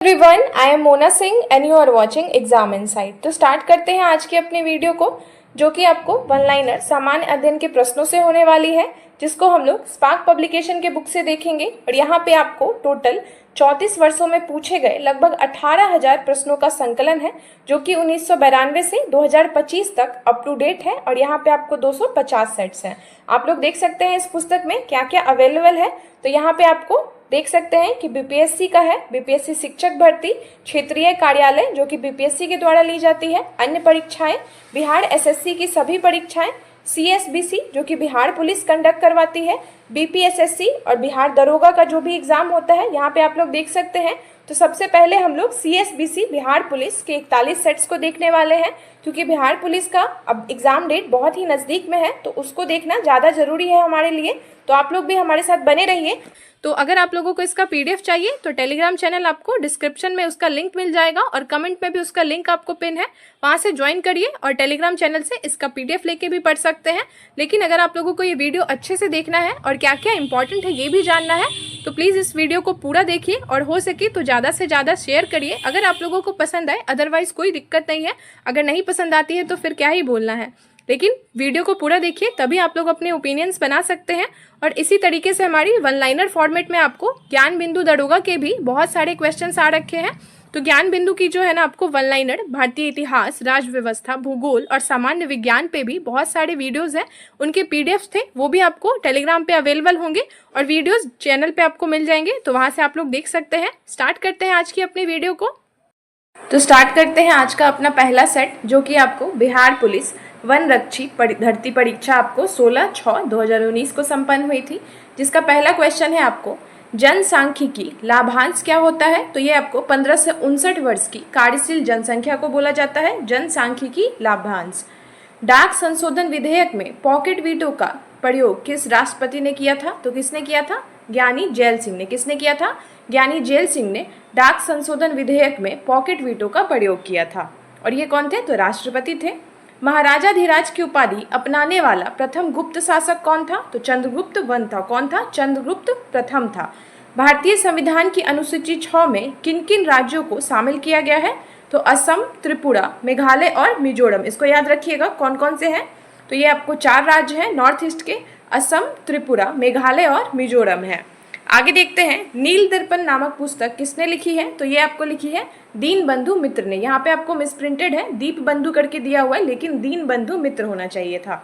Everyone, I am Mona Singh and you are watching exam insight. तो start करते हैं आज की अपनी वीडियो को, जो कि आपको वन लाइनर सामान्य अध्ययन के प्रश्नों से होने वाली है, जिसको हम लोग स्पार्क पब्लिकेशन के बुक से देखेंगे। और यहाँ पे आपको टोटल 34 वर्षों में पूछे गए लगभग 18,000 प्रश्नों का संकलन है, जो कि 1992 से 2025 तक अप टू डेट है। और यहाँ पे आपको 250 सेट्स हैं। आप लोग देख सकते हैं इस पुस्तक में क्या क्या अवेलेबल है। तो यहाँ पे आपको देख सकते हैं कि बीपीएससी का है, बीपीएससी शिक्षक भर्ती, क्षेत्रीय कार्यालय जो कि बीपीएससी के द्वारा ली जाती है, अन्य परीक्षाएं, बिहार एसएससी की सभी परीक्षाएं, सीएसबीसी जो कि बिहार पुलिस कंडक्ट करवाती है, बीपीएसएससी और बिहार दरोगा का जो भी एग्जाम होता है, यहाँ पे आप लोग देख सकते हैं। तो सबसे पहले हम लोग सीएसबीसी बिहार पुलिस के 41 सेट्स को देखने वाले हैं, क्योंकि बिहार पुलिस का अब एग्जाम डेट बहुत ही नज़दीक में है, तो उसको देखना ज़्यादा जरूरी है हमारे लिए। तो आप लोग भी हमारे साथ बने रहिए। तो अगर आप लोगों को इसका पीडीएफ चाहिए तो टेलीग्राम चैनल आपको डिस्क्रिप्शन में उसका लिंक मिल जाएगा और कमेंट में भी उसका लिंक आपको पिन है, वहां से ज्वाइन करिए और टेलीग्राम चैनल से इसका पीडीएफ लेके भी पढ़ सकते हैं। लेकिन अगर आप लोगों को ये वीडियो अच्छे से देखना है और क्या क्या इंपॉर्टेंट है ये भी जानना है, तो प्लीज़ इस वीडियो को पूरा देखिए और हो सके तो ज़्यादा से ज़्यादा शेयर करिए अगर आप लोगों को पसंद आए। अदरवाइज कोई दिक्कत नहीं है, अगर नहीं पसंद आती है तो फिर क्या ही बोलना है। लेकिन वीडियो को पूरा देखिए, तभी आप लोग अपने ओपिनियंस बना सकते हैं। और इसी तरीके से हमारी वन लाइनर फॉर्मेट में आपको ज्ञान बिंदु दरोगा के भी बहुत सारे क्वेश्चंस आ रखे हैं। तो ज्ञान बिंदु की जो है ना, आपको वन लाइनर भारतीय इतिहास, राज व्यवस्था, भूगोल और सामान्य विज्ञान पे भी बहुत सारे वीडियोस हैं, उनके पीडीएफ्स थे, वो भी आपको टेलीग्राम पे अवेलेबल होंगे और वीडियोस चैनल पे आपको मिल जाएंगे, तो वहाँ से आप लोग देख सकते हैं। स्टार्ट करते हैं आज की अपनी वीडियो को। तो स्टार्ट करते हैं आज का अपना पहला सेट, जो कि आपको बिहार पुलिस वन रक्षी भर्ती परीक्षा आपको 16/6/2019 को संपन्न हुई थी, जिसका पहला क्वेश्चन है आपको जनसांख्यिकी लाभांश क्या होता है। तो ये आपको 15 से 59 वर्ष की कार्यशील जनसंख्या को बोला जाता है जनसांख्यिकी लाभांश। डाक संशोधन विधेयक में पॉकेट वीटो का प्रयोग किस राष्ट्रपति ने किया था। तो किसने किया था? ज्ञानी जैल सिंह ने। किसने किया था? ज्ञानी जैल सिंह ने डाक संशोधन विधेयक में पॉकेट वीटो का प्रयोग किया था। और ये कौन थे? तो राष्ट्रपति थे। महाराजाधिराज की उपाधि अपनाने वाला प्रथम गुप्त शासक कौन था? तो चंद्रगुप्त वन था। कौन था? चंद्रगुप्त प्रथम था। भारतीय संविधान की अनुसूची 6 में किन किन राज्यों को शामिल किया गया है? तो असम, त्रिपुरा, मेघालय और मिजोरम। इसको याद रखिएगा कौन कौन से हैं। तो ये आपको 4 राज्य हैं नॉर्थ ईस्ट के, असम, त्रिपुरा, मेघालय और मिजोरम है। आगे देखते हैं, नील दर्पण नामक पुस्तक किसने लिखी है? तो ये आपको लिखी है दीनबंधु मित्र ने। यहाँ पे आपको मिसप्रिंटेड है, दीप बंधु करके दिया हुआ है, लेकिन दीनबंधु मित्र होना चाहिए था।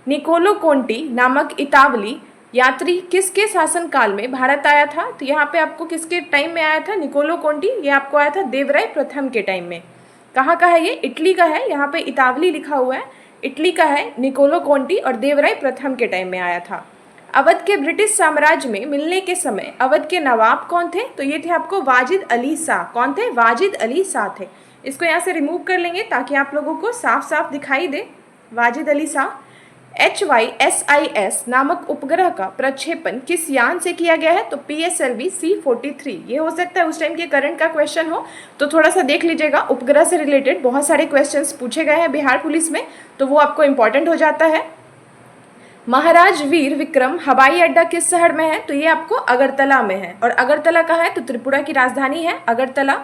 निकोलो कोंटी नामक इतावली यात्री किसके शासनकाल में भारत आया था? तो यहाँ पे आपको किसके टाइम में आया था? निकोलो कोंटी, ये आपको आया था देवराय प्रथम के टाइम में। कहाँ का है ये? इटली का है। यहाँ पे इतावली लिखा हुआ है, इटली का है निकोलो कोंटी और देवराय प्रथम के टाइम में आया था। अवध के ब्रिटिश साम्राज्य में मिलने के समय अवध के नवाब कौन थे? तो ये थे आपको वाजिद अली शाह। कौन थे? वाजिद अली शाह थे। इसको यहाँ से रिमूव कर लेंगे ताकि आप लोगों को साफ साफ दिखाई दे। वाजिद अली शाह। HYSIS नामक उपग्रह का प्रक्षेपण किस यान से किया गया है? तो PSLV C-43। ये हो सकता है उस टाइम के करंट का क्वेश्चन हो, तो थोड़ा सा देख लीजिएगा। उपग्रह से रिलेटेड बहुत सारे क्वेश्चंस पूछे गए हैं बिहार पुलिस में, तो वो आपको इंपॉर्टेंट हो जाता है। महाराज वीर विक्रम हवाई अड्डा किस शहर में है? तो ये आपको अगरतला में है। और अगरतला कहाँ है? तो त्रिपुरा की राजधानी है अगरतला।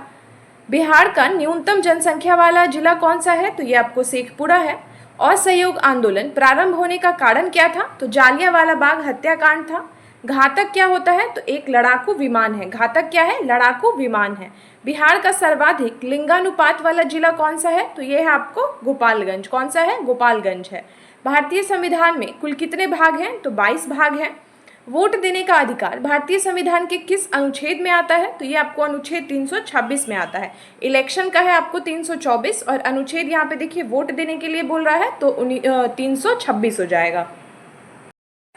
बिहार का न्यूनतम जनसंख्या वाला जिला कौन सा है? तो ये आपको शेखपुरा है। असहयोग आंदोलन प्रारंभ होने का कारण क्या था? तो जालियांवाला बाग हत्याकांड था। घातक क्या होता है? तो एक लड़ाकू विमान है। घातक क्या है? लड़ाकू विमान है। बिहार का सर्वाधिक लिंगानुपात वाला जिला कौन सा है? तो ये है आपको गोपालगंज। कौन सा है? गोपालगंज है। भारतीय संविधान में कुल कितने भाग हैं? तो 22 भाग हैं। वोट देने का अधिकार भारतीय संविधान के किस अनुच्छेद में आता है? तो ये आपको अनुच्छेद 326 में आता है। इलेक्शन का है आपको 324 और अनुच्छेद यहाँ पे देखिए वोट देने के लिए बोल रहा है, तो 326 हो जाएगा।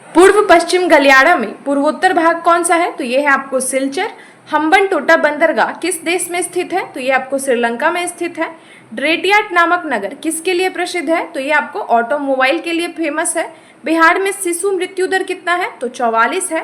पूर्व पश्चिम गलियारा में पूर्वोत्तर भाग कौन सा है? तो ये है आपको सिलचर। हम्बनटोटा बंदरगाह किस देश में स्थित है? तो ये आपको श्रीलंका में स्थित है। ड्रेटियाट नामक नगर किसके लिए प्रसिद्ध है? तो ये आपको ऑटोमोबाइल के लिए फेमस है। बिहार में शिशु मृत्यु दर कितना है? तो 44 है।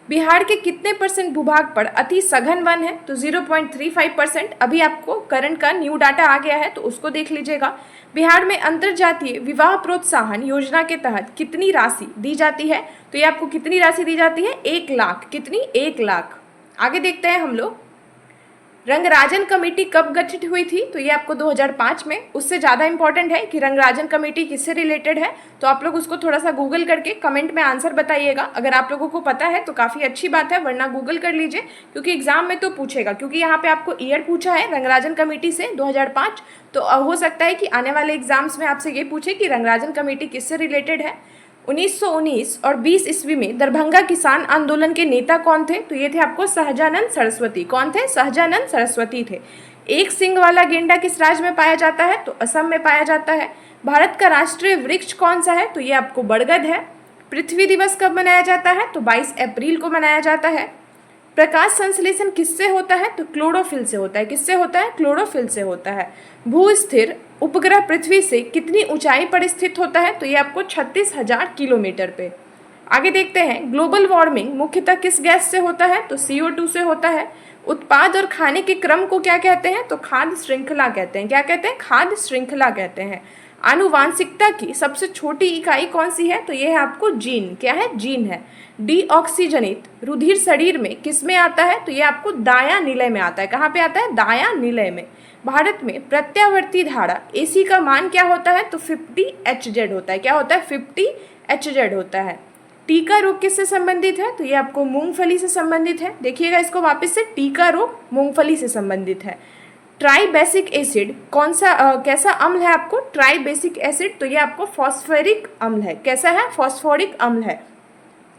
बिहार के कितने % भूभाग पर अति सघन वन है? तो 0.35%। अभी आपको करंट का न्यू डाटा आ गया है, तो उसको देख लीजिएगा। बिहार में अंतरजातीय विवाह प्रोत्साहन योजना के तहत कितनी राशि दी जाती है? तो ये आपको कितनी राशि दी जाती है? 1 लाख। कितनी? 1 लाख। आगे देखते हैं हम लोग, रंगराजन कमेटी कब गठित हुई थी? तो ये आपको 2005 में। उससे ज़्यादा इंपॉर्टेंट है कि रंगराजन कमेटी किससे रिलेटेड है, तो आप लोग उसको थोड़ा सा गूगल करके कमेंट में आंसर बताइएगा। अगर आप लोगों को पता है तो काफ़ी अच्छी बात है, वरना गूगल कर लीजिए, क्योंकि एग्जाम में तो पूछेगा। क्योंकि यहाँ पे आपको ईयर पूछा है रंगराजन कमेटी से 2005, तो हो सकता है कि आने वाले एग्जाम्स में आपसे ये पूछे कि रंगराजन कमेटी किससे रिलेटेड है। 1919 और 20 ईस्वी में दरभंगा किसान आंदोलन के नेता कौन थे? तो ये थे आपको सहजानंद सरस्वती। कौन थे? सहजानंद सरस्वती थे। एक सींग वाला गेंडा किस राज्य में पाया जाता है? तो असम में पाया जाता है। भारत का राष्ट्रीय वृक्ष कौन सा है? तो ये आपको बरगद है। पृथ्वी दिवस कब मनाया जाता है? तो 22 अप्रैल को मनाया जाता है। प्रकाश संश्लेषण किससे होता है? तो क्लोरोफिल से होता है। किससे होता है? क्लोरोफिल से होता है। भूस्थिर उपग्रह पृथ्वी से कितनी ऊंचाई पर स्थित होता है? तो ये आपको 36,000 किलोमीटर पे। आगे देखते हैं, ग्लोबल वार्मिंग मुख्यतः किस गैस से होता है? तो CO2 से होता है। उत्पाद और खाने के क्रम को क्या कहते हैं? तो खाद्य श्रृंखला कहते हैं। क्या कहते हैं? खाद्य श्रृंखला कहते हैं। आनुवांशिकता की सबसे छोटी इकाई कौन सी है? तो ये है आपको जीन। क्या है? जीन है। डीऑक्सीजनित रुधिर शरीर में किस में आता है? तो ये आपको दाया निलय में आता है। कहाँ पे आता है? दाया निलय में। भारत में प्रत्यावर्ती धारा AC का मान क्या होता है? तो 50 HZ होता है। क्या होता है? 50 HZ होता है। टीका रोग किससे संबंधित है? तो ये आपको मूंगफली से संबंधित है। देखिएगा इसको वापस से, टीका रोग मूंगफली से संबंधित है। ट्राइबेसिक एसिड कौन सा कैसा अम्ल है आपको? ट्राइबेसिक एसिड, तो ये आपको फॉस्फोरिक अम्ल है। कैसा है? फॉस्फोरिक अम्ल है,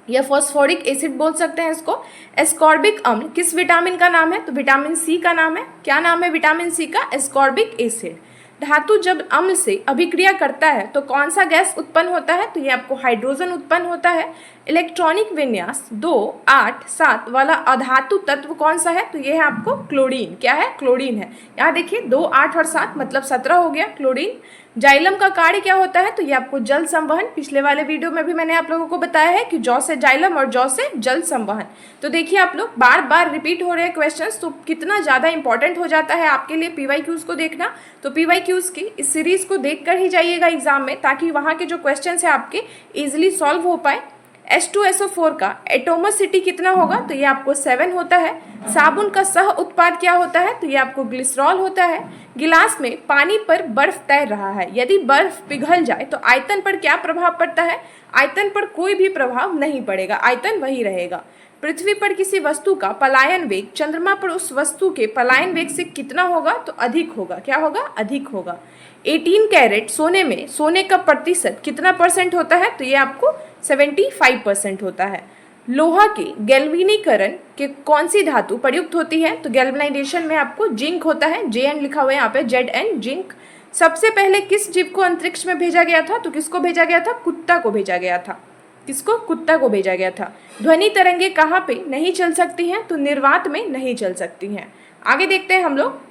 या फॉस्फोरिक एसिड बोल सकते हैं इसको। एस्कॉर्बिक अम्ल किस विटामिन का नाम है? तो विटामिन C का नाम है। क्या नाम है विटामिन C का? Ascorbic acid. धातु जब अम्ल से अभिक्रिया करता है तो कौन सा गैस उत्पन्न होता है? तो ये आपको हाइड्रोजन उत्पन्न होता है। इलेक्ट्रॉनिक विन्यास 2, 8, 7 वाला अधातु तत्व कौन सा है? तो ये है आपको क्लोरीन। क्या है? क्लोरीन है। यहाँ देखिए 2, 8 और 7 मतलब 17 हो गया क्लोरीन। जाइलम का कार्य क्या होता है? तो ये आपको जल संवहन। पिछले वाले वीडियो में भी मैंने आप लोगों को बताया है कि जौ से जाइलम और जौ से जल संवहन। तो देखिए आप लोग बार बार रिपीट हो रहे हैं क्वेश्चंस, तो कितना ज़्यादा इंपॉर्टेंट हो जाता है आपके लिए PYQs को देखना। तो PYQs की इस सीरीज को देख कर ही जाइएगा एग्जाम में, ताकि वहाँ के जो क्वेश्चन है आपके ईजिली सॉल्व हो पाए। H2SO4 का एटोमोसिटी कितना होगा? तो ये आपको 7 होता है। साबुन का सह उत्पाद क्या होता है? तो ये आपको ग्लिसरॉल होता है। गिलास में पानी पर बर्फ तैर रहा है, यदि बर्फ पिघल जाए तो आयतन पर क्या प्रभाव पड़ता है? आयतन पर कोई भी प्रभाव नहीं पड़ेगा, आयतन वही रहेगा। पृथ्वी पर किसी वस्तु का पलायन वेग चंद्रमा पर उस वस्तु के पलायन वेग से कितना होगा? तो अधिक होगा। क्या होगा? अधिक होगा। 18 कैरेट सोने में सोने का प्रतिशत कितना % होता है? तो ये आपको 75% होता है। लोहा के गैल्वेनीकरण के कौन सी धातु प्रयुक्त होती है? तो गैल्वेनाइजेशन में आपको जिंक होता है। JN लिखा हुआ है यहाँ पे, ZN जिंक। सबसे पहले किस जीव को अंतरिक्ष में भेजा गया था? तो किसको भेजा गया था? कुत्ता को भेजा गया था। किसको? कुत्ता को भेजा गया था। ध्वनि तरंगे कहाँ पे नहीं चल सकती हैं? तो निर्वात में नहीं चल सकती हैं। आगे देखते हैं हम लोग।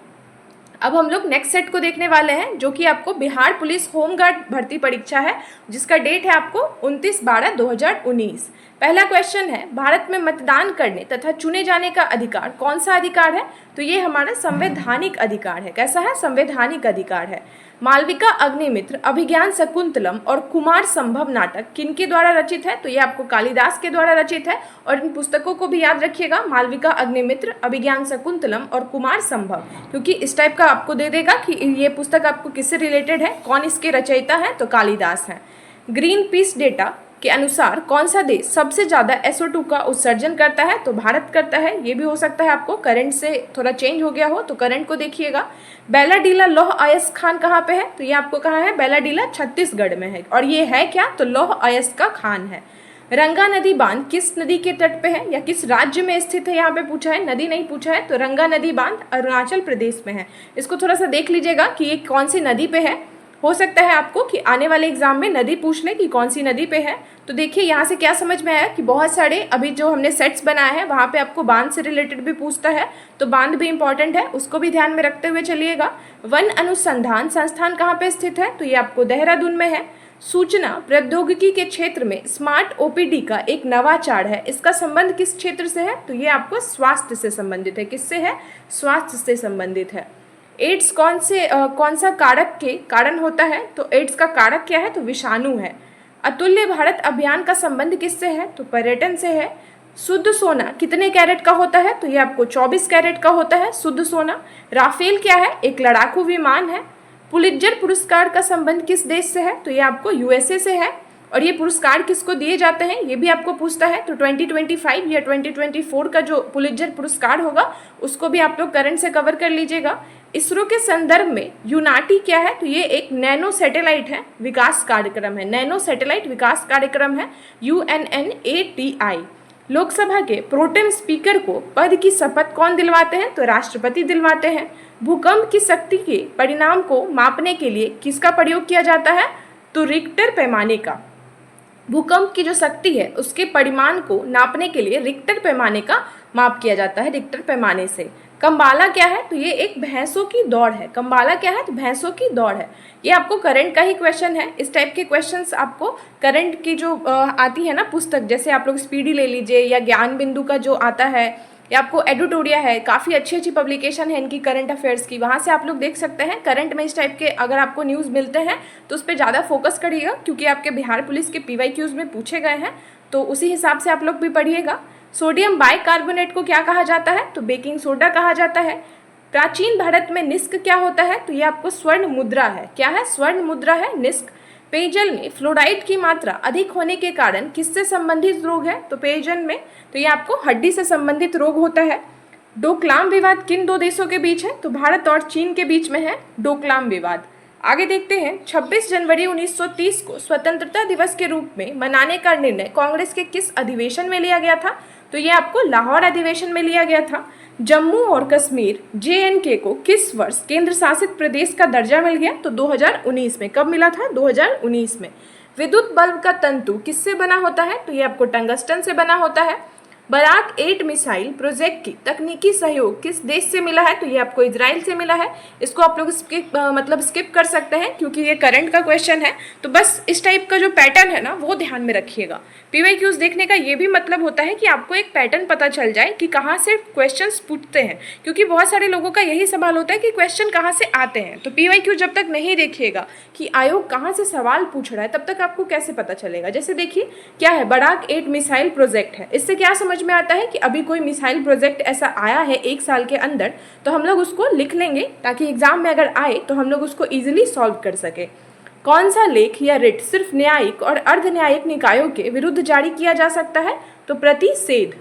अब हम लोग नेक्स्ट सेट को देखने वाले हैं, जो कि आपको बिहार पुलिस होमगार्ड भर्ती परीक्षा है, जिसका डेट है आपको 29/12/2019। पहला क्वेश्चन है, भारत में मतदान करने तथा चुने जाने का अधिकार कौन सा अधिकार है? तो ये हमारा संवैधानिक अधिकार है। कैसा है? संवैधानिक अधिकार है। मालविका अग्निमित्र, अभिज्ञान शकुंतलम और कुमार संभव नाटक किनके द्वारा रचित है? तो ये आपको कालिदास के द्वारा रचित है। और इन पुस्तकों को भी याद रखिएगा, मालविका अग्निमित्र, अभिज्ञान शकुंतलम और कुमार संभव, क्योंकि इस टाइप का आपको दे देगा कि ये पुस्तक आपको किससे रिलेटेड है, कौन इसके रचयिता है? तो कालिदास है। ग्रीन पीस डेटा के अनुसार कौन सा देश सबसे ज़्यादा SO2 का उत्सर्जन करता है? तो भारत करता है। ये भी हो सकता है आपको करंट से थोड़ा चेंज हो गया हो, तो करंट को देखिएगा। बेलाडीला लौह अयस्क खान कहाँ पे है? तो ये आपको कहाँ है? बेलाडीला छत्तीसगढ़ में है। और ये है क्या? तो लौह अयस्क का खान है। रंगा नदी बांध किस नदी के तट पे है या किस राज्य में स्थित है? यहाँ पे पूछा है, नदी नहीं पूछा है। तो रंगा नदी बांध अरुणाचल प्रदेश में है। इसको थोड़ा सा देख लीजिएगा कि ये कौन सी नदी पे है। हो सकता है आपको कि आने वाले एग्जाम में नदी पूछ ले कि कौन सी नदी पे है। तो देखिए यहाँ से क्या समझ में आया कि बहुत सारे अभी जो हमने सेट्स बनाए हैं वहाँ पे आपको बांध से रिलेटेड भी पूछता है, तो बांध भी इंपॉर्टेंट है, उसको भी ध्यान में रखते हुए चलिएगा। वन अनुसंधान संस्थान कहाँ पे स्थित है? तो ये आपको देहरादून में है। सूचना प्रौद्योगिकी के क्षेत्र में स्मार्ट OPD का एक नवाचार है, इसका संबंध किस क्षेत्र से है? तो ये आपको स्वास्थ्य से संबंधित है। किससे है? स्वास्थ्य से संबंधित है। एड्स कौन सा कारक के कारण होता है? तो एड्स का कारक क्या है? तो विषाणु है। अतुल्य भारत अभियान का संबंध किससे है? तो पर्यटन से है। शुद्ध सोना कितने कैरेट का होता है? तो ये आपको 24 कैरेट का होता है शुद्ध सोना। राफेल क्या है? एक लड़ाकू विमान है। पुलित्जर पुरस्कार का संबंध किस देश से है? तो ये आपको यूएसए से है। और ये पुरस्कार किसको दिए जाते हैं ये भी आपको पूछता है। तो 2025 या 2024 का जो पुलित्जर पुरस्कार होगा उसको भी आप लोग करंट से कवर कर लीजिएगा। इसरो के संदर्भ में यूनाटी क्या है? तो ये एक नैनो सैटेलाइट है, विकास कार्यक्रम है, नैनो सैटेलाइट विकास कार्यक्रम है, UNNATI। लोकसभा के प्रोटेम स्पीकर को पद की शपथ कौन दिलवाते हैं? तो राष्ट्रपति दिलवाते हैं। भूकंप की शक्ति के परिणाम को मापने के लिए किसका प्रयोग किया जाता है? तो रिक्टर पैमाने का। भूकंप की जो शक्ति है उसके परिमाण को नापने के लिए रिक्टर पैमाने का माप किया जाता है, रिक्टर पैमाने से। कंबाला क्या है? तो ये एक भैंसों की दौड़ है। कंबाला क्या है? तो भैंसों की दौड़ है। ये आपको करंट का ही क्वेश्चन है। इस टाइप के क्वेश्चंस आपको करंट की जो आती है ना पुस्तक, जैसे आप लोग स्पीडी ले लीजिए या ज्ञान बिंदु का जो आता है या आपको एडुटोरिया है, काफ़ी अच्छी अच्छी पब्लिकेशन है इनकी करंट अफेयर्स की, वहाँ से आप लोग देख सकते हैं। करंट में इस टाइप के अगर आपको न्यूज़ मिलते हैं तो उस पर ज़्यादा फोकस करिएगा, क्योंकि आपके बिहार पुलिस के PYQs में पूछे गए हैं, तो उसी हिसाब से आप लोग भी पढ़िएगा। सोडियम बाइकार्बोनेट को क्या कहा जाता है? तो बेकिंग सोडा कहा जाता है। प्राचीन भारत में निस्क क्या होता है? तो ये आपको स्वर्ण मुद्रा है। क्या है? स्वर्ण मुद्रा है निस्क। पेयजल में फ्लोराइड की मात्रा अधिक होने के कारण किससे संबंधित रोग है? तो पेयजल में तो ये आपको हड्डी से संबंधित रोग होता है। डोकलाम विवाद किन दो देशों के बीच है? तो भारत और चीन के बीच में है डोकलाम विवाद। आगे देखते हैं, 26 जनवरी 1930 को स्वतंत्रता दिवस के रूप में मनाने का निर्णय कांग्रेस के किस अधिवेशन में लिया गया था? तो ये आपको लाहौर अधिवेशन में लिया गया था। जम्मू और कश्मीर JNK को किस वर्ष केंद्र शासित प्रदेश का दर्जा मिल गया? तो 2019 में। कब मिला था? 2019 में। विद्युत बल्ब का तंतु किससे बना होता है? तो ये आपको टंगस्टन से बना होता है। बराक 8 मिसाइल प्रोजेक्ट की तकनीकी सहयोग किस देश से मिला है? तो ये आपको इजराइल से मिला है। इसको आप लोग स्किप कर सकते हैं, क्योंकि ये करंट का क्वेश्चन है। तो बस इस टाइप का जो पैटर्न है ना वो ध्यान में रखिएगा। PYQs देखने का ये भी मतलब होता है कि आपको एक पैटर्न पता चल जाए कि कहाँ से क्वेश्चंस पूछते हैं, क्योंकि बहुत सारे लोगों का यही सवाल होता है कि क्वेश्चन कहाँ से आते हैं। तो PYQ जब तक नहीं देखिएगा कि आयोग कहाँ से सवाल पूछ रहा है, तब तक आपको कैसे पता चलेगा। जैसे देखिए क्या है, बराक 8 मिसाइल प्रोजेक्ट है। इससे क्या समझ में आता है कि अभी कोई मिसाइल प्रोजेक्ट ऐसा आया है 1 साल के अंदर, तो हम लोग उसको लिख लेंगे ताकि एग्जाम में अगर आए तो हम लोग उसको इजीली सॉल्व कर सके। कौन सा लेख या रिट सिर्फ न्यायिक और अर्ध न्यायिक निकायों के विरुद्ध जारी किया जा सकता है? तो प्रतिषेध।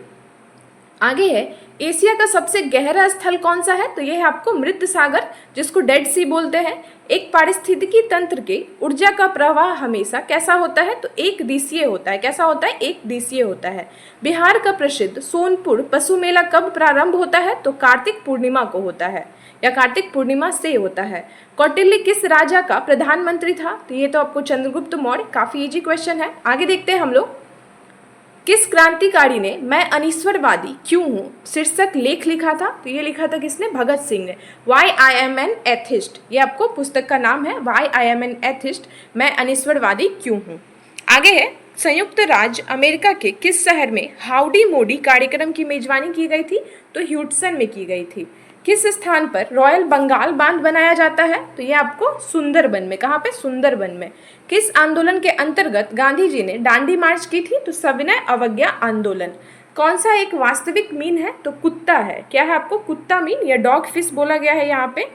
आगे है, एशिया का सबसे गहरा स्थल कौन सा है? तो यह है आपको मृत सागर, जिसको डेड सी बोलते हैं। एक पारिस्थितिकी तंत्र के ऊर्जा का प्रवाह हमेशा कैसा होता है? तो एक दिशीय होता है। कैसा होता है? एक दिशीय होता है। बिहार का प्रसिद्ध सोनपुर पशु मेला कब प्रारंभ होता है? तो कार्तिक पूर्णिमा को होता है, या कार्तिक पूर्णिमा से होता है। कौटिल्य किस राजा का प्रधानमंत्री था? तो ये तो आपको चंद्रगुप्त मौर्य। काफी इजी क्वेश्चन है। आगे देखते हैं हम लोग, किस क्रांतिकारी ने मैं अनिश्वरवादी क्यों हूँ शीर्षक लेख लिखा था? तो ये लिखा था किसने? भगत सिंह ने। Why I am an atheist, ये आपको पुस्तक का नाम है, why I am an atheist, मैं अनिश्वरवादी क्यों हूँ। आगे है, संयुक्त राज्य अमेरिका के किस शहर में हाउडी मोडी कार्यक्रम की मेजबानी की गई थी? तो ह्यूस्टन में की गई थी। किस स्थान पर रॉयल बंगाल बांध बनाया जाता है? तो ये आपको सुंदरबन में। कहाँ पे? सुंदरबन में। किस आंदोलन के अंतर्गत गांधी जी ने दांडी मार्च की थी? तो सविनय अवज्ञा आंदोलन। कौन सा एक वास्तविक मीन है? तो कुत्ता है। क्या है आपको? कुत्ता मीन या डॉग फिश बोला गया है यहाँ पे।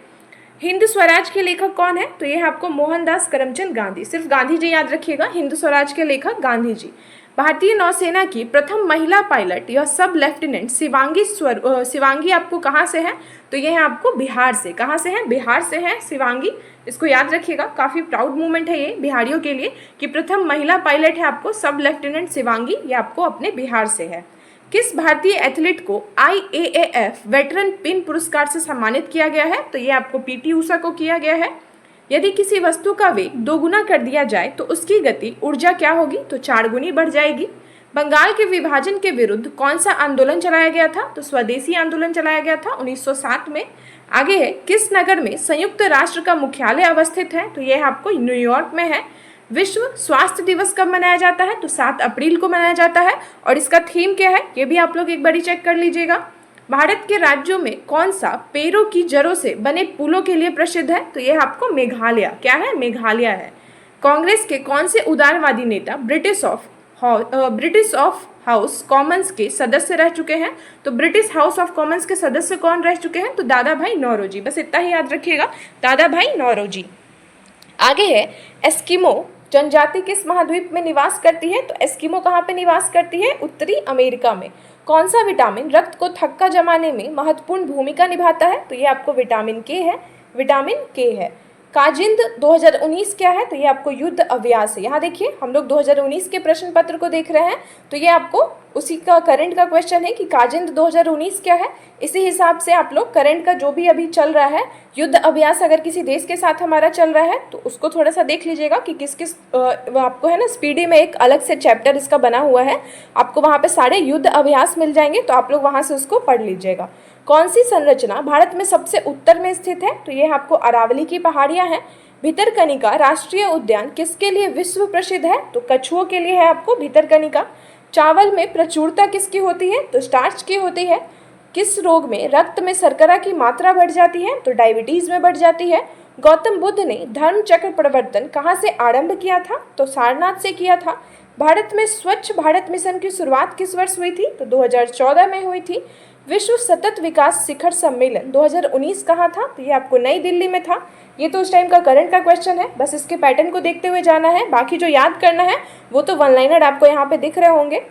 हिंद स्वराज के लेखक कौन है? तो ये है आपको मोहनदास करमचंद गांधी। सिर्फ गांधी जी याद रखिएगा, हिंद स्वराज के लेखक गांधी जी। भारतीय नौसेना की प्रथम महिला पायलट या सब लेफ्टिनेंट शिवांगी आपको कहाँ से है? तो ये है आपको बिहार से। कहाँ से है? बिहार से है शिवांगी। इसको याद रखिएगा, काफ़ी प्राउड मूवमेंट है ये बिहारियों के लिए कि प्रथम महिला पायलट है आपको सब लेफ्टिनेंट शिवांगी, ये आपको अपने बिहार से है। किस भारतीय एथलीट को IAAF वेटरन पिन पुरस्कार से सम्मानित किया गया है? तो ये आपको PT ऊषा को किया गया है। यदि किसी वस्तु का वेग 2 गुना कर दिया जाए तो उसकी गति ऊर्जा क्या होगी? तो 4 गुनी बढ़ जाएगी। बंगाल के विभाजन के विरुद्ध कौन सा आंदोलन चलाया गया था? तो स्वदेशी आंदोलन चलाया गया था 1907 में। आगे है, किस नगर में संयुक्त राष्ट्र का मुख्यालय अवस्थित है? तो यह आपको न्यूयॉर्क में है। विश्व स्वास्थ्य दिवस कब मनाया जाता है? तो 7 अप्रैल को मनाया जाता है। और इसका थीम क्या है ये भी आप लोग एक बारी चेक कर लीजिएगा। भारत के राज्यों में कौन सा पेड़ों की जड़ों से बने पुलों के लिए प्रसिद्ध है? तो यह आपको मेघालय। क्या है? मेघालय है। कांग्रेस के कौन से उदारवादी नेता ब्रिटिश ऑफ हाउस कॉमन्स के सदस्य रह चुके हैं। तो ब्रिटिश हाउस ऑफ कॉमन्स के सदस्य कौन रह चुके हैं? तो दादा भाई नौरोजी। बस इतना ही याद रखिएगा, दादा भाई नौरोजी। आगे है एस्किमो जनजाति किस महाद्वीप में निवास करती है? तो एस्किमो कहाँ पे निवास करती है? उत्तरी अमेरिका में। कौन सा विटामिन रक्त को थक्का जमाने में महत्वपूर्ण भूमिका निभाता है? तो ये आपको विटामिन के है, विटामिन के है। काजिंद 2019 क्या है? तो ये आपको युद्ध अभ्यास है। यहाँ देखिए हम लोग 2019 के प्रश्न पत्र को देख रहे हैं, तो ये आपको उसी का करंट का क्वेश्चन है कि काजिंद 2019 क्या है। इसी हिसाब से आप लोग करंट का जो भी अभी चल रहा है युद्ध अभ्यास अगर किसी देश के साथ हमारा चल रहा है तो उसको थोड़ा सा देख लीजिएगा कि किस किस आपको है ना स्पीडी में एक अलग से चैप्टर इसका बना हुआ है, आपको वहाँ पे सारे युद्ध अभ्यास मिल जाएंगे, तो आप लोग वहाँ से उसको पढ़ लीजिएगा। कौन सी संरचना भारत में सबसे उत्तर में स्थित है? तो ये आपको अरावली की पहाड़ियाँ हैं। भितरकनिका राष्ट्रीय उद्यान किसके लिए विश्व प्रसिद्ध है? तो कछुओं के लिए है आपको भितरकनिका। चावल में प्रचुरता किसकी होती है? तो स्टार्च की होती है। किस रोग में रक्त में शर्करा की मात्रा बढ़ जाती है? तो डायबिटीज में बढ़ जाती है। गौतम बुद्ध ने धर्म चक्र परिवर्तन कहाँ से आरंभ किया था? तो सारनाथ से किया था। भारत में स्वच्छ भारत मिशन की शुरुआत किस वर्ष हुई थी? तो 2014 में हुई थी। विश्व सतत विकास शिखर सम्मेलन 2019 कहाँ था? तो ये आपको नई दिल्ली में था। ये तो उस टाइम का करंट का क्वेश्चन है, बस इसके पैटर्न को देखते हुए जाना है, बाकी जो याद करना है वो तो वन लाइनर आपको यहाँ पे दिख रहे होंगे।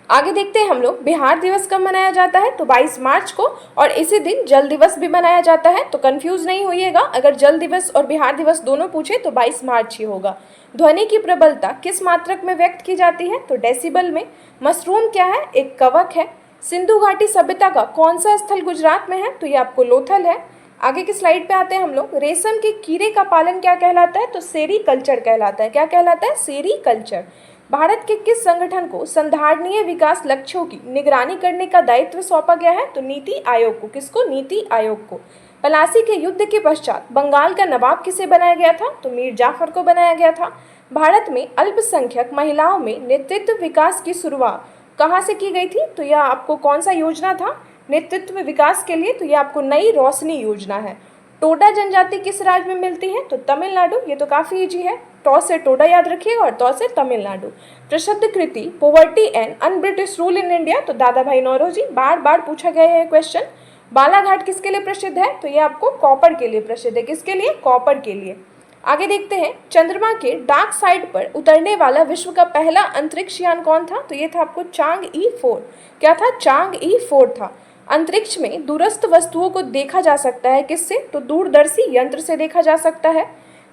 आगे देखते हैं हम लोग बिहार दिवस कब मनाया जाता है? तो 22 मार्च को, और इसी दिन जल दिवस भी मनाया जाता है, तो कंफ्यूज नहीं होइएगा। अगर जल दिवस और बिहार दिवस दोनों पूछे तो 22 मार्च ही होगा। ध्वनि की प्रबलता किस मात्रक में व्यक्त की जाती है? तो डेसिबल में। मशरूम क्या है? एक कवक है। सिंधु घाटी सभ्यता का कौन सा स्थल गुजरात में है? तो ये आपको लोथल है। आगे की स्लाइड पे आते हैं हम लोग। रेशम के कीड़े का पालन क्या कहलाता है? तो सेरीकल्चर कहलाता है। क्या कहलाता है? सेरीकल्चर। भारत के किस संगठन को संधारणीय विकास लक्ष्यों की निगरानी करने का दायित्व सौंपा गया है? तो नीति आयोग को। किसको? नीति आयोग को। पलासी के युद्ध के पश्चात बंगाल का नवाब किसे बनाया गया था? तो मीर जाफर को बनाया गया था। भारत में अल्पसंख्यक महिलाओं में नेतृत्व विकास की शुरुआत कहाँ से की गई थी? तो यह आपको कौन सा योजना था नेतृत्व विकास के लिए? तो यह आपको नई रोशनी योजना है। टोडा जनजाति किस राज्य में मिलती है? तो तमिलनाडु। ये तो काफ़ी इजी है, टॉ से टोडा याद रखिएगा और टॉ से तमिलनाडु। प्रसिद्ध कृति poverty and un British rule in India, तो दादा भाई नौरोजी। बार बार पूछा गया है क्वेश्चन। बालाघाट किसके लिए प्रसिद्ध है? तो ये आपको कॉपर के लिए प्रसिद्ध है। किसके लिए? कॉपर के लिए। आगे देखते हैं चंद्रमा के डार्क साइड पर उतरने वाला विश्व का पहला अंतरिक्ष यान कौन था? तो ये था आपको चांग-ई 4। क्या था? चांग-ई 4 था। अंतरिक्ष में दूरस्थ वस्तुओं को देखा जा सकता है किससे? तो दूरदर्शी यंत्र से देखा जा सकता है।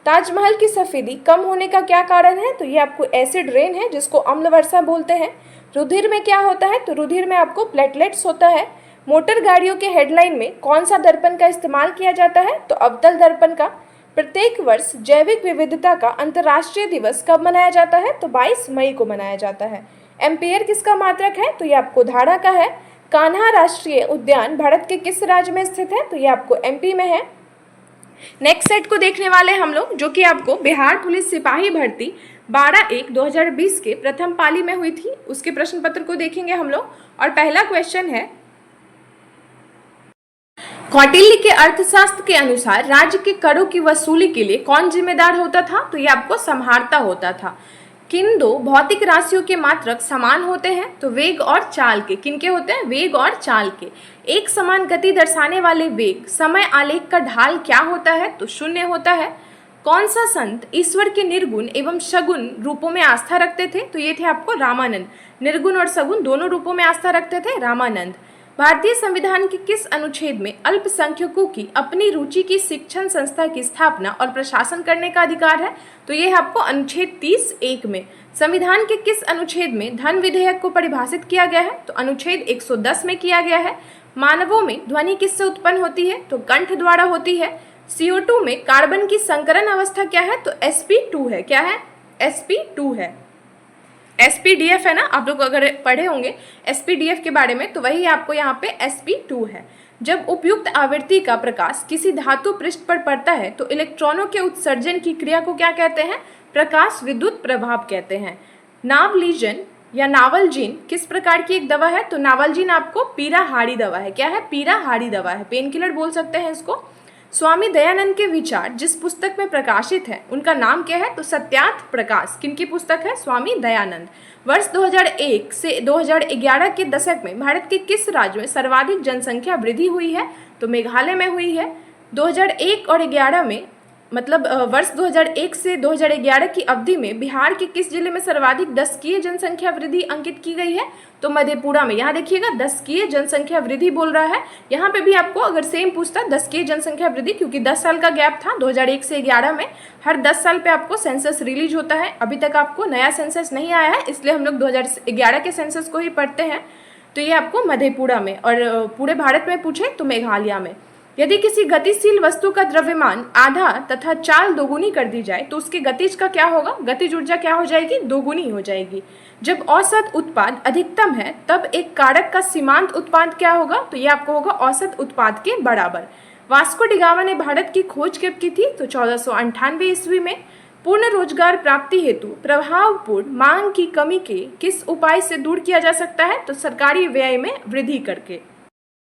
ताजमहल की सफेदी कम होने का क्या कारण है? तो ये आपको एसिड रेन है, जिसको अम्ल वर्षा बोलते हैं। रुधिर में क्या होता है? तो रुधिर में आपको प्लेटलेट्स होता है। मोटर गाड़ियों के हेडलाइन में कौन सा दर्पण का इस्तेमाल किया जाता है? तो अवतल दर्पण का। प्रत्येक वर्ष जैविक विविधता का अंतर्राष्ट्रीय दिवस कब मनाया जाता है? तो 22 मई को मनाया जाता है। एम्पियर किसका मात्रक है? तो ये आपको धारा का है। कान्हा राष्ट्रीय उद्यान भारत के किस राज्य में स्थित है? तो ये आपको एमपी में है। नेक्स्ट सेट को देखने वाले हम लोग, जो कि आपको बिहार पुलिस सिपाही भर्ती 12/1/2020 के प्रथम पाली में हुई थी, उसके प्रश्न पत्र को देखेंगे हम लोग। और पहला क्वेश्चन है, कौटिल्य के अर्थशास्त्र के अनुसार राज्य के करों की वसूली के लिए कौन जिम्मेदार होता था? तो ये आपको संहारता होता था। किन दो भौतिक राशियों के मात्रक समान होते हैं? तो वेग और चाल के। किनके होते हैं? वेग और चाल के। एक समान गति दर्शाने वाले वेग समय आलेख का ढाल क्या होता है? तो 0 होता है। कौन सा संत ईश्वर के निर्गुण एवं सगुण रूपों में आस्था रखते थे? तो ये थे आपको रामानंद। निर्गुण और सगुण दोनों रूपों में आस्था रखते थे रामानंद। भारतीय संविधान के किस अनुच्छेद में अल्पसंख्यकों की अपनी रुचि की शिक्षण संस्था की स्थापना और प्रशासन करने का अधिकार है? तो ये है आपको अनुच्छेद 30(1) में। संविधान के किस अनुच्छेद में धन विधेयक को परिभाषित किया गया है? तो अनुच्छेद 110 में किया गया है। मानवों में ध्वनि किससे उत्पन्न होती है? तो कंठ द्वारा होती है। CO2 में कार्बन की संकरण अवस्था क्या है? तो sp2 है। क्या है? sp2 है। SPDF है ना, आप लोग अगर पढ़े होंगे SPDF के बारे में, तो वही आपको यहाँ पे sp2 है। जब उपयुक्त आवृत्ति का प्रकाश किसी धातु पृष्ठ पर पड़ता है तो इलेक्ट्रॉनों के उत्सर्जन की क्रिया को क्या कहते हैं? प्रकाश विद्युत प्रभाव कहते हैं। नावलीजन या नावलजीन किस प्रकार की एक दवा है? तो नावलजीन आपको पीराहारी दवा है। क्या है? पीराहारी दवा है, पेन किलर बोल सकते हैं इसको। स्वामी दयानंद के विचार जिस पुस्तक में प्रकाशित है उनका नाम क्या है? तो सत्यार्थ प्रकाश। किनकी पुस्तक है? स्वामी दयानंद। वर्ष 2001 से 2011 के दशक में भारत के किस राज्य में सर्वाधिक जनसंख्या वृद्धि हुई है? तो मेघालय में हुई है। 2001 और 11 में मतलब वर्ष 2001 से 2011 की अवधि में बिहार के किस जिले में सर्वाधिक दशकीय जनसंख्या वृद्धि अंकित की गई है? तो मधेपुरा में। यहाँ देखिएगा दशकीय जनसंख्या वृद्धि बोल रहा है। यहाँ पे भी आपको अगर सेम पूछता दशकीय जनसंख्या वृद्धि, क्योंकि 10 साल का गैप था 2001 से 11 में, हर 10 साल पे आपको सेंसस रिलीज होता है। अभी तक आपको नया सेंसस नहीं आया है, इसलिए हम लोग 2011 के सेंसस को ही पढ़ते हैं। तो ये आपको मधेपुरा में, और पूरे भारत में पूछे तो मेघालय में। यदि किसी गतिशील वस्तु का द्रव्यमान आधा तथा चाल दोगुनी कर दी जाए तो उसकी गतिज का क्या होगा? गतिज ऊर्जा क्या हो जाएगी? दोगुनी हो जाएगी। जब औसत उत्पाद अधिकतम है तब एक कारक का सीमांत उत्पाद क्या होगा? तो ये आपको होगा औसत उत्पाद के बराबर। वास्को डी गामा ने भारत की खोज कब की थी? तो 1498 ईस्वी में। पूर्ण रोजगार प्राप्ति हेतु प्रभावपूर्ण मांग की कमी के किस उपाय से दूर किया जा सकता है? तो सरकारी व्यय में वृद्धि करके।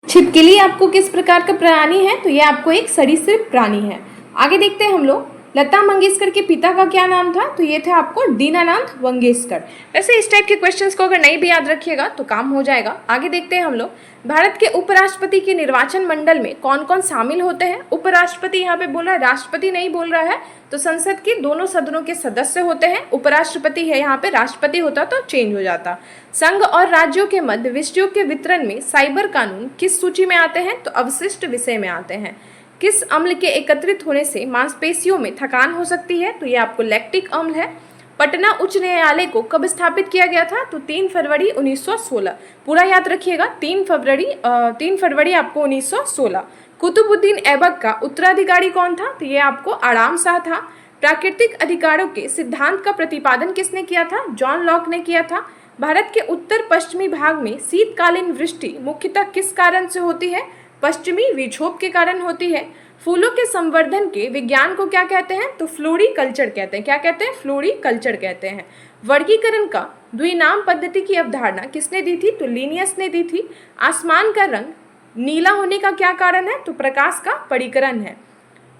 छिपकली आपको किस प्रकार का प्राणी है? तो ये आपको एक सरीसृप प्राणी है। आगे देखते हैं हम लोग, लता मंगेशकर के पिता का क्या नाम था? तो ये थे आपको दीनानाथ मंगेशकर। वैसे इस टाइप के क्वेश्चंस को अगर नहीं भी याद रखिएगा तो काम हो जाएगा। आगे देखते हैं हम लोग, भारत के उपराष्ट्रपति के निर्वाचन मंडल में कौन कौन शामिल होते हैं? उपराष्ट्रपति यहाँ पे बोल रहा है, राष्ट्रपति नहीं बोल रहा है। तो संसद के दोनों सदनों के सदस्य होते हैं। उपराष्ट्रपति है, यहाँ पे राष्ट्रपति होता तो चेंज हो जाता। संघ और राज्यों के मध्य विषयों के वितरण में साइबर कानून किस सूची में आते हैं? तो अवशिष्ट विषय में आते हैं। किस अम्ल के एकत्रित होने से मांसपेशियों में थकान हो सकती है? तो ये आपको लैक्टिक अम्ल है। पटना उच्च न्यायालय को कब स्थापित किया गया था? तो 3 फरवरी 1916। पूरा याद रखिएगा, 3 फरवरी आपको 1916। कुतुबुद्दीन ऐबक का उत्तराधिकारी कौन था? तो ये आपको आराम शाह था। प्राकृतिक अधिकारों के सिद्धांत का प्रतिपादन किसने किया था? जॉन लॉक ने किया था। भारत के उत्तर पश्चिमी भाग में शीतकालीन वृष्टि मुख्यतः किस कारण से होती है? पश्चिमी विक्षोभ के कारण होती है। फूलों के संवर्धन के विज्ञान को क्या कहते हैं? तो फ्लोरीकल्चर कहते हैं। क्या कहते हैं? फ्लोरीकल्चर कहते हैं। वर्गीकरण का द्विनाम पद्धति की अवधारणा किसने दी थी? तो लिनियस ने दी थी। आसमान का रंग नीला होने का क्या कारण है? तो प्रकाश का परिकरण है।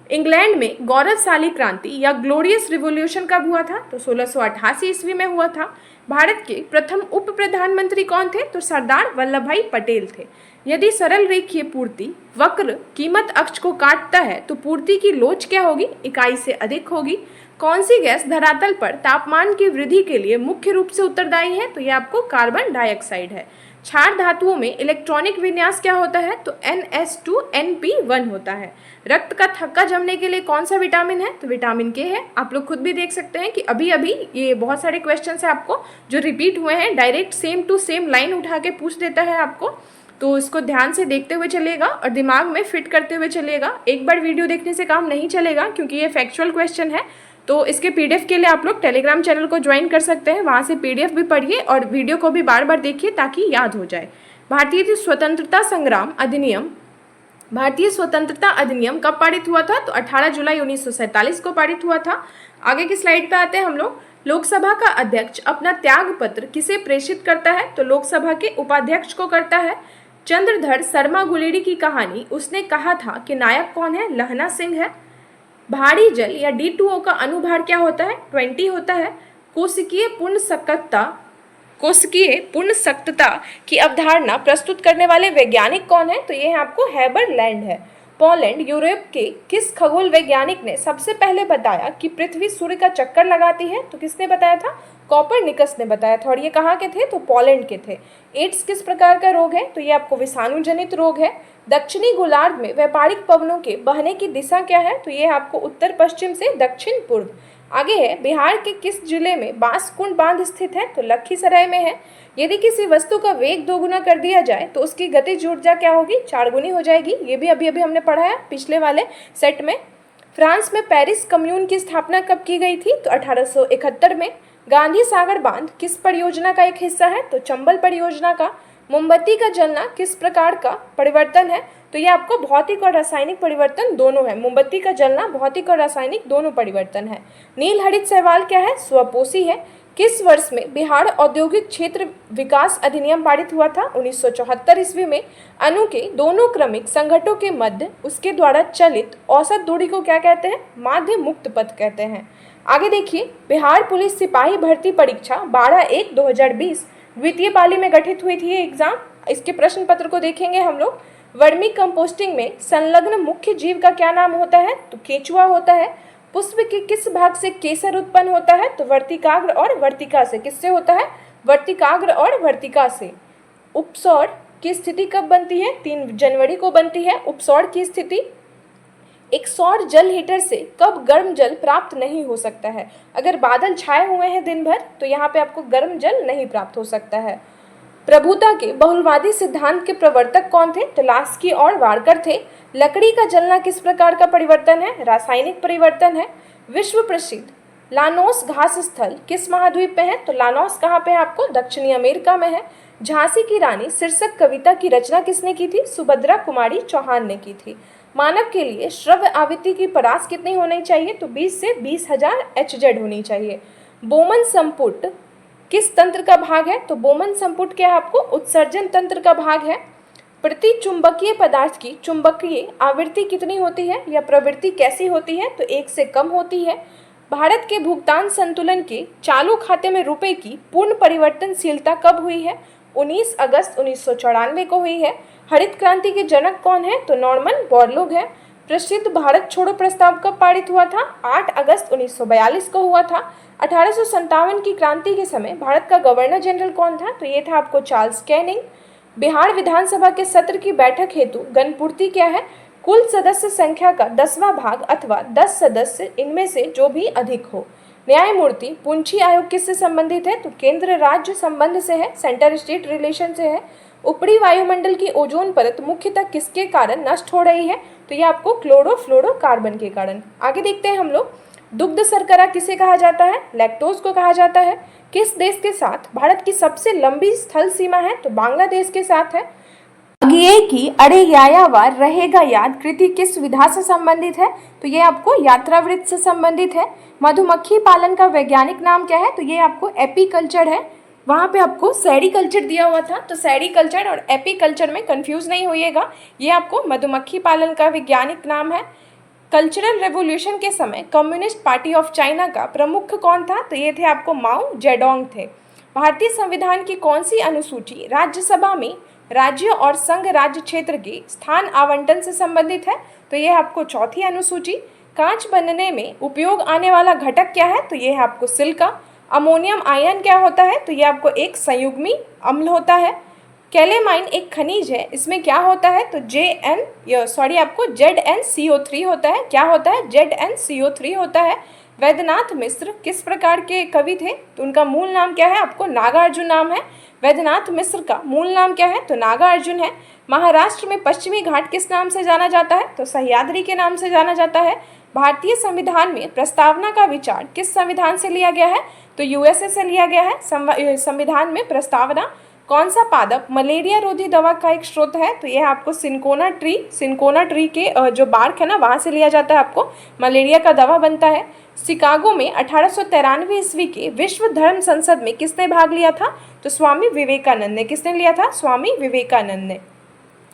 इंग्लैंड में गौरवशाली क्रांति या ग्लोरियस रिवॉल्यूशन कब हुआ था? तो 1688 ईस्वी में हुआ था। भारत के प्रथम उप प्रधानमंत्री कौन थे? तो सरदार वल्लभ भाई पटेल थे। यदि सरल रेखीय पूर्ति वक्र कीमत अक्ष को काटता है तो पूर्ति की लोच क्या होगी? इकाई से अधिक होगी। कौन सी गैस धरातल पर तापमान की वृद्धि के लिए मुख्य रूप से उत्तरदायी है? तो ये आपको कार्बन डाइऑक्साइड है। क्षार धातुओं में इलेक्ट्रॉनिक विन्यास क्या होता है? तो NS2NP1 होता है। रक्त का थक्का जमने के लिए कौन सा विटामिन है? तो विटामिन के है। आप लोग खुद भी देख सकते हैं कि अभी अभी ये बहुत सारे क्वेश्चन है आपको जो रिपीट हुए हैं, direct same to same line उठा के पूछ देता है आपको, तो इसको ध्यान से देखते हुए चलेगा और दिमाग में फिट करते हुए चलेगा। एक बार वीडियो देखने से काम नहीं चलेगा क्योंकि ये फैक्चुअल क्वेश्चन है। तो इसके PDF के लिए आप लोग टेलीग्राम चैनल को ज्वाइन कर सकते हैं, वहाँ से PDF भी पढ़िए और वीडियो को भी बार बार देखिए ताकि याद हो जाए। भारतीय स्वतंत्रता अधिनियम कब पारित हुआ था? तो 18 जुलाई 1947 को पारित हुआ था। आगे की स्लाइड पे आते हैं हम लोग। लोकसभा का अध्यक्ष अपना त्याग पत्र किसे प्रेषित करता है? तो लोकसभा के उपाध्यक्ष को करता है। चंद्रधर शर्मा गुलेरी की कहानी उसने कहा था कि नायक कौन है? लहना सिंह है। भारी जल या D2O का अनुभार क्या होता है? 20 होता है। कोशिकीय पूर्ण सख्तता की अवधारणा प्रस्तुत करने वाले वैज्ञानिक कौन है? तो ये आपको हेबरलैंड है। पोलैंड यूरोप के किस खगोल वैज्ञानिक ने सबसे पहले बताया कि पृथ्वी सूर्य का चक्कर लगाती है? तो किसने बताया था? कॉपरनिकस ने बताया था। और ये कहाँ के थे? तो पोलैंड के थे। एड्स किस प्रकार का रोग है? तो ये आपको विषाणु जनित रोग है। दक्षिणी गोलार्ध में व्यापारिक पवनों के बहने की दिशा क्या है? तो ये आपको उत्तर पश्चिम से दक्षिण पूर्व। आगे है, बिहार के किस जिले में बांसकुंड बांध स्थित है? तो लखीसराय में है। यदि किसी वस्तु का वेग दोगुना कर दिया जाए तो उसकी गतिज ऊर्जा क्या होगी? 4 गुनी हो जाएगी। ये भी अभी हमने पढ़ा है पिछले वाले सेट में। फ्रांस में पेरिस कम्यून की स्थापना कब की गई थी? तो 1871 में। गांधी सागर बांध किस परियोजना का एक हिस्सा है? तो चंबल परियोजना का। मोमबत्ती का जलना किस प्रकार का परिवर्तन है? तो ये आपको भौतिक और रासायनिक परिवर्तन दोनों है। मोमबत्ती का जलना भौतिक और रासायनिक दोनों परिवर्तन है। नील हरित शैवाल क्या है? स्वपोषी है। किस वर्ष में बिहार औद्योगिक क्षेत्र विकास अधिनियम पारित हुआ था? 1974 ईस्वी में। अणु के दोनों क्रमिक संघटकों के मध्य उसके द्वारा चलित औसत दूरी को क्या कहते हैं? माध्य मुक्त पथ कहते हैं। आगे देखिए, बिहार पुलिस सिपाही भर्ती परीक्षा 12/1/2020 द्वितीय पाली में गठित हुई थी ये एग्जाम। इसके प्रश्न पत्र को देखेंगे हम लोग। वर्मी कंपोस्टिंग में संलग्न मुख्य जीव का क्या नाम होता है? तो केंचुआ होता है। पुष्प के किस भाग से केसर उत्पन्न होता है? तो वर्तिकाग्र और वर्तिका से। किससे होता है? वर्तिकाग्र और वर्तिका से। उपसौर की स्थिति कब बनती है? 3 जनवरी को बनती है उपसौर की स्थिति। एक सौर जल हीटर से कब गर्म जल प्राप्त नहीं हो सकता है? अगर बादल छाए हुए हैं दिन भर तो यहाँ पे आपको गर्म जल नहीं प्राप्त हो सकता है। प्रभुता के बहुलवादी सिद्धांत के प्रवर्तक कौन थे? तो लास्की और वारकर थे। लकड़ी का जलना किस प्रकार का परिवर्तन है? रासायनिक परिवर्तन है। विश्व प्रसिद्ध लानोस घास स्थल किस महाद्वीप में है? तो लानोस कहाँ पे है? आपको दक्षिणी अमेरिका में है। झांसी की रानी शीर्षक कविता की रचना किसने की थी? सुभद्रा कुमारी चौहान ने की थी। मानव के लिए श्रव्य आवृत्ति की परास कितनी होनी चाहिए? तो 20 से 20,000 HZ होनी चाहिए। बोमन संपुट किस तंत्र का भाग है? तो बोमन संपुट क्या है? आपको उत्सर्जन तंत्र का भाग है। प्रति चुंबकीय पदार्थ की चुंबकीय आवृत्ति कितनी होती है या प्रवृत्ति कैसी होती है? तो 1 से कम होती है। भारत के भुगतान संतुलन के चालू खाते में रुपए की पूर्ण परिवर्तनशीलता कब हुई है? 19 अगस्त 1994 को हुई है। हरित क्रांति के जनक कौन है? तो नॉर्मन बोरलॉग है। प्रसिद्ध भारत छोड़ो प्रस्ताव कब पारित हुआ था? 8 अगस्त 1942 को हुआ था। 1857 की क्रांति के समय भारत का गवर्नर जनरल कौन था? तो ये था आपको चार्ल्स कैनिंग। बिहार विधानसभा के सत्र की बैठक हेतु गणपूर्ति क्या है? कुल सदस्य संख्या का 10वां भाग अथवा 10 सदस्य इनमें से जो भी अधिक हो। न्यायमूर्ति पुंछी आयोग किससे संबंधित है? तो केंद्र राज्य संबंध से है, सेंटर स्टेट रिलेशन से है। ऊपरी वायुमंडल की ओजोन परत मुख्यतः किसके कारण नष्ट हो रही है? तो ये आपको क्लोरोफ्लोरोकार्बन के कारण। आगे देखते हैं हम लोग। दुग्ध शर्करा किसे कहा जाता है? लैक्टोज को कहा जाता है। किस देश के साथ भारत की सबसे लंबी स्थल सीमा है? तो बांग्लादेश के साथ है। आगे की अरे यायावार रहेगा याद कृति किस विधा से संबंधित है? तो ये आपको यात्रावृत्त से संबंधित है। मधुमक्खी पालन का वैज्ञानिक नाम क्या है? तो ये आपको एपीकल्चर है। वहाँ पे आपको सेरीकल्चर दिया हुआ था, तो सेरीकल्चर और एपीकल्चर में कंफ्यूज नहीं होइएगा। ये आपको मधुमक्खी पालन का वैज्ञानिक नाम है। कल्चरल रेवोल्यूशन के समय कम्युनिस्ट पार्टी ऑफ चाइना का प्रमुख कौन था? तो ये थे आपको माओ जेडोंग थे। भारतीय संविधान की कौन सी अनुसूची राज्यसभा में राज्य और संघ राज्य क्षेत्र के स्थान आवंटन से संबंधित है? तो ये आपको चौथी अनुसूची। कांच बनने में उपयोग आने वाला घटक क्या है? तो ये है आपको सिलिका। अमोनियम आयन क्या होता है? तो ये आपको एक संयुग्मी अम्ल होता है। कैलेमाइन एक खनिज है, इसमें क्या होता है? तो आपको ZnCO3 होता है। क्या होता है? ZnCO3 होता है। वैद्यनाथ मिश्र किस प्रकार के कवि थे? तो उनका मूल नाम क्या है? आपको नागार्जुन नाम है। वैद्यनाथ मिश्र का मूल नाम क्या है? तो नागार्जुन है। महाराष्ट्र में पश्चिमी घाट किस नाम से जाना जाता है? तो सह्याद्री के नाम से जाना जाता है। भारतीय संविधान में प्रस्तावना का विचार किस संविधान से लिया गया है? तो USA से लिया गया है। संविधान में प्रस्तावना। कौन सा पादप मलेरिया रोधी दवा का एक स्रोत है? तो यह आपको सिंकोना ट्री के जो बार्क है ना, वहाँ से लिया जाता है। आपको मलेरिया का दवा बनता है। शिकागो में 1893 ईस्वी के विश्व धर्म संसद में किसने भाग लिया था? तो स्वामी विवेकानंद ने। किसने लिया था? स्वामी विवेकानंद ने।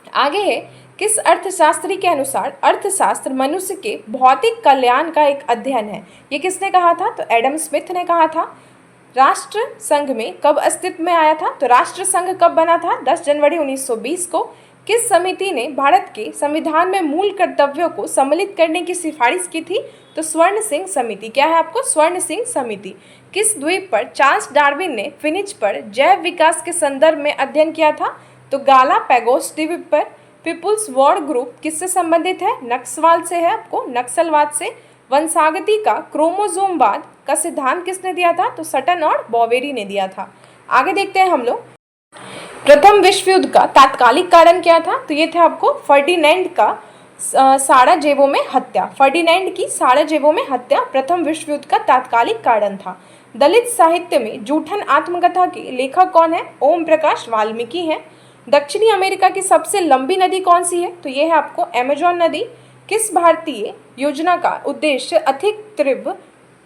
आगे है, किस अर्थशास्त्री के अनुसार अर्थशास्त्र मनुष्य के भौतिक कल्याण का एक अध्ययन है? ये किसने कहा था? तो एडम स्मिथ ने कहा था। राष्ट्र संघ में कब अस्तित्व में आया था? तो राष्ट्र संघ कब बना था? 10 जनवरी 1920 को। किस समिति ने भारत के संविधान में मूल कर्तव्यों को सम्मिलित करने की सिफारिश की थी? तो स्वर्ण सिंह समिति। क्या है आपको? स्वर्ण सिंह समिति। किस द्वीप पर चार्ल्स डार्विन ने फिनिच पर जैव विकास के संदर्भ में अध्ययन किया था? तो गालापैगोस द्वीप पर। पीपुल्स वॉर ग्रुप किससे संबंधित है? नक्सलवाद से है, आपको नक्सलवाद से। वंशागति का क्रोमोसोमवाद का सिद्धांत किसने दिया था? तो सटन और बॉवेरी ने दिया था। आगे देखते हैं हम लोग। प्रथम विश्व युद्ध का तात्कालिक कारण क्या था? तो ये था आपको फर्डिनेंड का साराजेवो में हत्या। फर्डिनेंड की साराजेवो में हत्या प्रथम विश्व युद्ध का तात्कालिक कारण था। दलित साहित्य में जूठन आत्मकथा के लेखक कौन है? ओम प्रकाश वाल्मीकि हैं। दक्षिणी अमेरिका की सबसे लंबी नदी कौन सी है? तो ये है आपको अमेजोन नदी। किस भारतीय योजना का उद्देश्य अधिक तीव्र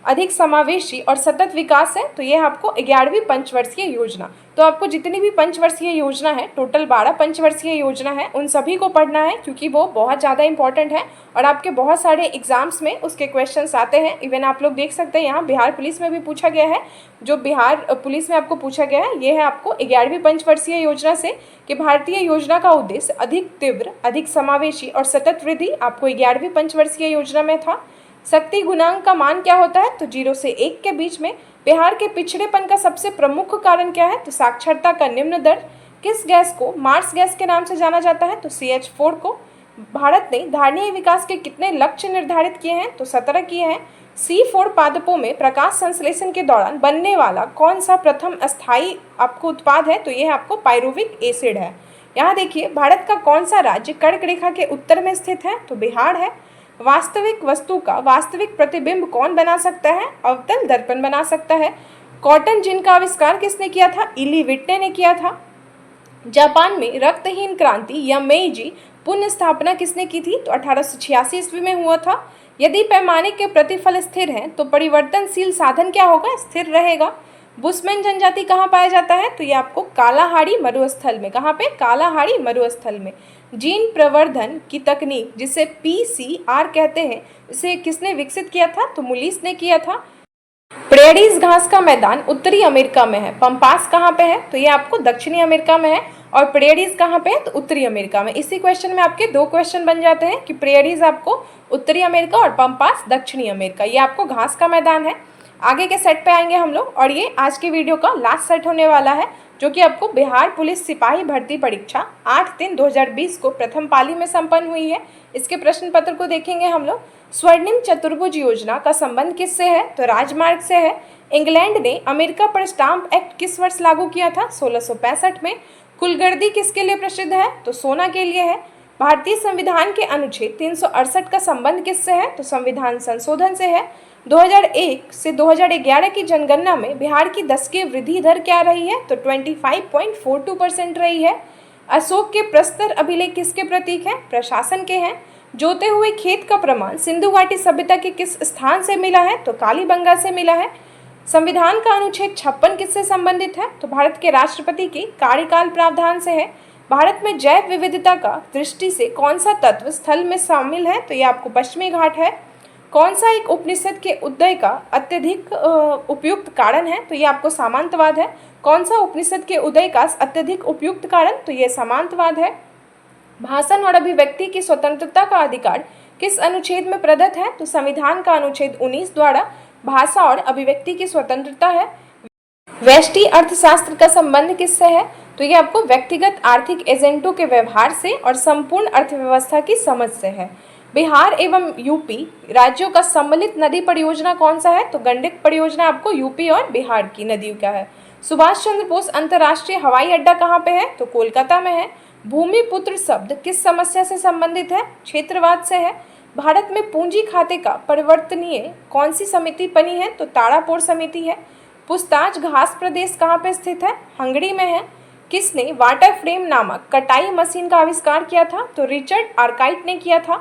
अधिक समावेशी और सतत विकास है, तो ये आपको 11वीं पंचवर्षीय योजना। तो आपको जितनी भी पंचवर्षीय योजना है, टोटल 12 पंचवर्षीय योजना है, उन सभी को पढ़ना है क्योंकि वो बहुत ज़्यादा इंपॉर्टेंट है और आपके बहुत सारे एग्जाम्स में उसके क्वेश्चंस आते हैं। इवन आप लोग देख सकते हैं यहाँ बिहार पुलिस में भी पूछा गया है, जो बिहार पुलिस में आपको पूछा गया है ये है आपको 11वीं पंचवर्षीय योजना से कि भारतीय योजना का उद्देश्य अधिक तीव्र, अधिक समावेशी और सतत वृद्धि आपको 11वीं पंचवर्षीय योजना में था। शक्ति गुणांक का मान क्या होता है, तो 0 से 1 के बीच में। बिहार के पिछड़ेपन का सबसे प्रमुख कारण क्या है, तो साक्षरता का निम्न दर। किस गैस को मार्स गैस के नाम से जाना जाता है, तो CH4 को। भारत ने धारणीय विकास के कितने लक्ष्य निर्धारित किए हैं, तो 17 किए हैं। C4 पादपों में प्रकाश संश्लेषण के दौरान बनने वाला कौन सा प्रथम अस्थायी आपको उत्पाद है, तो यह आपको पायरुविक एसिड है। यहाँ देखिए भारत का कौन सा राज्य कर्क रेखा के उत्तर में स्थित है, तो बिहार है। वास्तविक वस्तु का वास्तविक प्रतिबिंब कौन बना सकता है, अवतल दर्पण बना सकता है। कॉटन जिन का आविष्कार किसने किया था, इली विट्टे ने किया था। जापान में रक्तहीन क्रांति या मेइजी पुनः स्थापना किसने की थी, तो 1886 ईस्वी में हुआ था। यदि पैमाने के प्रतिफल स्थिर हैं तो परिवर्तनशील साधन क्या होगा, स्थिर रहेगा। बुशमैन जनजाति कहाँ पाया जाता है, तो ये आपको कालाहारी मरुस्थल में। कहाँ पे, कालाहारी मरुस्थल में। जीन प्रवर्धन की तकनीक जिसे PCR कहते हैं, इसे किसने विकसित किया था, तो मुलिस ने किया था। प्रेरीज घास का मैदान उत्तरी अमेरिका में है। पंपास कहाँ पे है, तो ये आपको दक्षिणी अमेरिका में है। और प्रेरीज कहाँ पे है, तो उत्तरी अमेरिका में। इसी क्वेश्चन में आपके 2 क्वेश्चन बन जाते हैं कि प्रेरीज आपको उत्तरी अमेरिका और पंपास दक्षिणी अमेरिका। ये आपको घास का मैदान है। आगे के सेट पे आएंगे हम लोग और ये आज के वीडियो का लास्ट सेट होने वाला है, जो कि आपको बिहार पुलिस सिपाही भर्ती परीक्षा 8/3/2020 को प्रथम पाली में संपन्न हुई है। इसके प्रश्न पत्र को देखेंगे हम लोग। स्वर्णिम चतुर्भुज योजना का संबंध किससे है, तो राजमार्ग से है। इंग्लैंड ने अमेरिका पर स्टाम्प एक्ट किस वर्ष लागू किया था, 1665 में। कुलगर्दी किसके लिए प्रसिद्ध है, तो सोना के लिए है। भारतीय संविधान के अनुच्छेद 368 का संबंध किससे है, तो संविधान संशोधन से है। 2001 से 2011 की जनगणना में बिहार की दशकीय वृद्धि दर क्या रही है, तो 25.42% रही है। अशोक के प्रस्तर अभिलेख किसके प्रतीक हैं, प्रशासन के हैं। जोते हुए खेत का प्रमाण सिंधु घाटी सभ्यता के किस स्थान से मिला है, तो कालीबंगा से मिला है। संविधान का अनुच्छेद 56 किससे संबंधित है, तो भारत के राष्ट्रपति के कार्यकाल प्रावधान से है। भारत में जैव विविधता का दृष्टि से कौन सा तत्व स्थल में शामिल है, तो ये आपको पश्चिमी घाट है। कौन सा एक उपनिषद के उदय का अत्यधिक उपयुक्त कारण है, तो ये आपको सामंतवाद है। कौन सा उपनिषद के उदय का अत्यधिक उपयुक्त कारण, तो ये सामंतवाद है। भाषण और अभिव्यक्ति की स्वतंत्रता का अधिकार किस अनुच्छेद में प्रदत्त है, तो संविधान का अनुच्छेद 19 द्वारा भाषा और अभिव्यक्ति की स्वतंत्रता है। व्यष्टि अर्थशास्त्र का संबंध किससे है, तो ये आपको व्यक्तिगत आर्थिक एजेंटों के व्यवहार से और संपूर्ण अर्थव्यवस्था की समझ से है। बिहार एवं यूपी राज्यों का सम्मिलित नदी परियोजना कौन सा है, तो गंडक परियोजना आपको यूपी और बिहार की नदियों का है। सुभाष चंद्र बोस अंतर्राष्ट्रीय हवाई अड्डा कहाँ पे है, तो कोलकाता में है। भूमिपुत्र शब्द किस समस्या से संबंधित है, क्षेत्रवाद से है। भारत में पूंजी खाते का परिवर्तनीय कौन सी समिति बनी है, तो तारापोर समिति है। पूछताछ घास प्रदेश कहाँ पे स्थित है, हंगरी में है। किसने वाटर फ्रेम नामक कटाई मशीन का आविष्कार किया था, तो रिचर्ड आर्काइट ने किया था।